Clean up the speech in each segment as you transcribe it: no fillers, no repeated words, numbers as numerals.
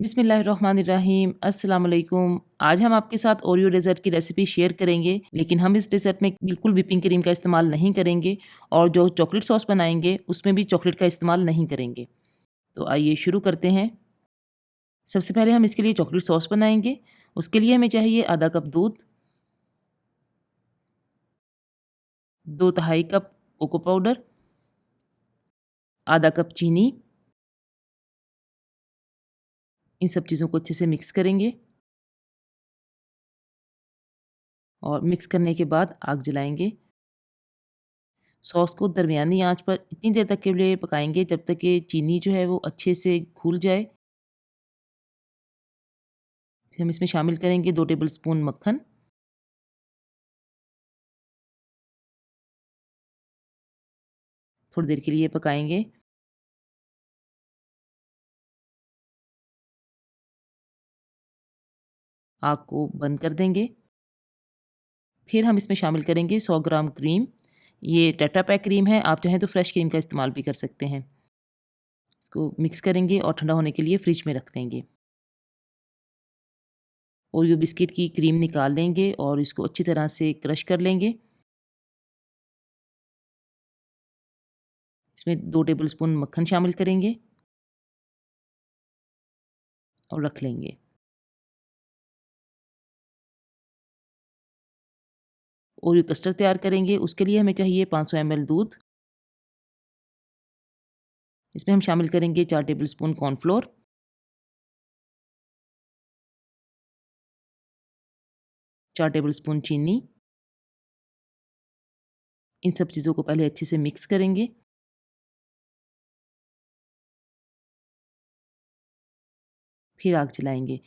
बिस्मिल्लाहिर्रहमानिर्रहीम अस्सलाम वालेकुम। आज हम आपके साथ ओरियो डेज़र्ट की रेसिपी शेयर करेंगे, लेकिन हम इस डेज़र्ट में बिल्कुल व्हिपिंग क्रीम का इस्तेमाल नहीं करेंगे और जो चॉकलेट सॉस बनाएंगे उसमें भी चॉकलेट का इस्तेमाल नहीं करेंगे। तो आइए शुरू करते हैं। सबसे पहले हम इसके लिए चॉकलेट सॉस बनाएंगे। उसके लिए हमें चाहिए आधा कप दूध, 2 तिहाई कप कोको पाउडर, आधा कप चीनी। इन सब चीज़ों को अच्छे से मिक्स करेंगे और मिक्स करने के बाद आग जलाएंगे। सॉस को दरमियानी आंच पर इतनी देर तक के लिए पकाएंगे जब तक कि चीनी जो है वो अच्छे से घुल जाए। फिर हम इसमें शामिल करेंगे 2 टेबल स्पून मक्खन, थोड़ी देर के लिए पकाएंगे। आग को बंद कर देंगे। फिर हम इसमें शामिल करेंगे 100 ग्राम क्रीम। ये टेट्रा पैक क्रीम है, आप चाहें तो फ्रेश क्रीम का इस्तेमाल भी कर सकते हैं। इसको मिक्स करेंगे और ठंडा होने के लिए फ्रिज में रख देंगे। ओरियो बिस्किट की क्रीम निकाल लेंगे और इसको अच्छी तरह से क्रश कर लेंगे। इसमें 2 टेबल स्पून मक्खन शामिल करेंगे और रख लेंगे। ओरियो कस्टर्ड तैयार करेंगे, उसके लिए हमें चाहिए 500 ml दूध। इसमें हम शामिल करेंगे 4 table spoon cornflour, 4 table spoon चीनी। इन सब चीज़ों को पहले अच्छे से मिक्स करेंगे। फिर आग जलाएंगे।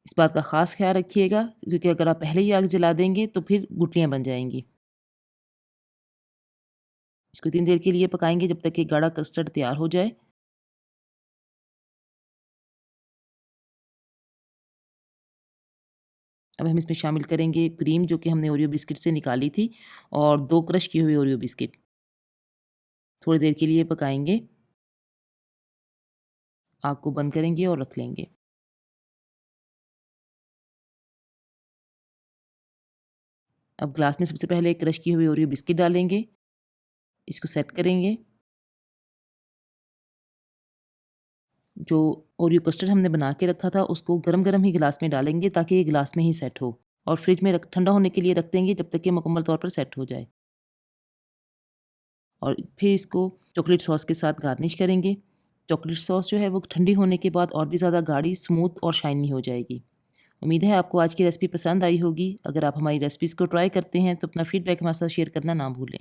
इस बात का ख़ास ख़्याल रखिएगा क्योंकि अगर आप पहले ही आग जला देंगे तो फिर गुठलियाँ बन जाएँगी। इसको इतनी देर के लिए पकाएंगे जब तक कि गाढ़ा कस्टर्ड तैयार हो जाए। अब हम इसमें शामिल करेंगे क्रीम जो कि हमने ओरियो बिस्किट से निकाली थी और 2 क्रश किए हुए ओरियो बिस्किट। थोड़ी देर के लिए पकाएंगे। आग को बंद करेंगे और रख लेंगे। अब ग्लास में सबसे पहले क्रश किए हुए ओरियो बिस्किट डालेंगे। इसको सेट करेंगे। जो ओरियो कस्टर्ड हमने बना के रखा था उसको गरम-गरम ही गिलास में डालेंगे ताकि ये गिलास में ही सेट हो और फ्रिज में ठंडा होने के लिए रख देंगे जब तक कि मुकम्मल तौर पर सेट हो जाए। और फिर इसको चॉकलेट सॉस के साथ गार्निश करेंगे। चॉकलेट सॉस जो है वो ठंडी होने के बाद और भी ज़्यादा गाढ़ी, स्मूथ और शाइनी हो जाएगी। उम्मीद है आपको आज की रेसिपी पसंद आई होगी। अगर आप हमारी रेसिपीज़ को ट्राई करते हैं तो अपना फीडबैक हमारे साथ शेयर करना ना भूलें।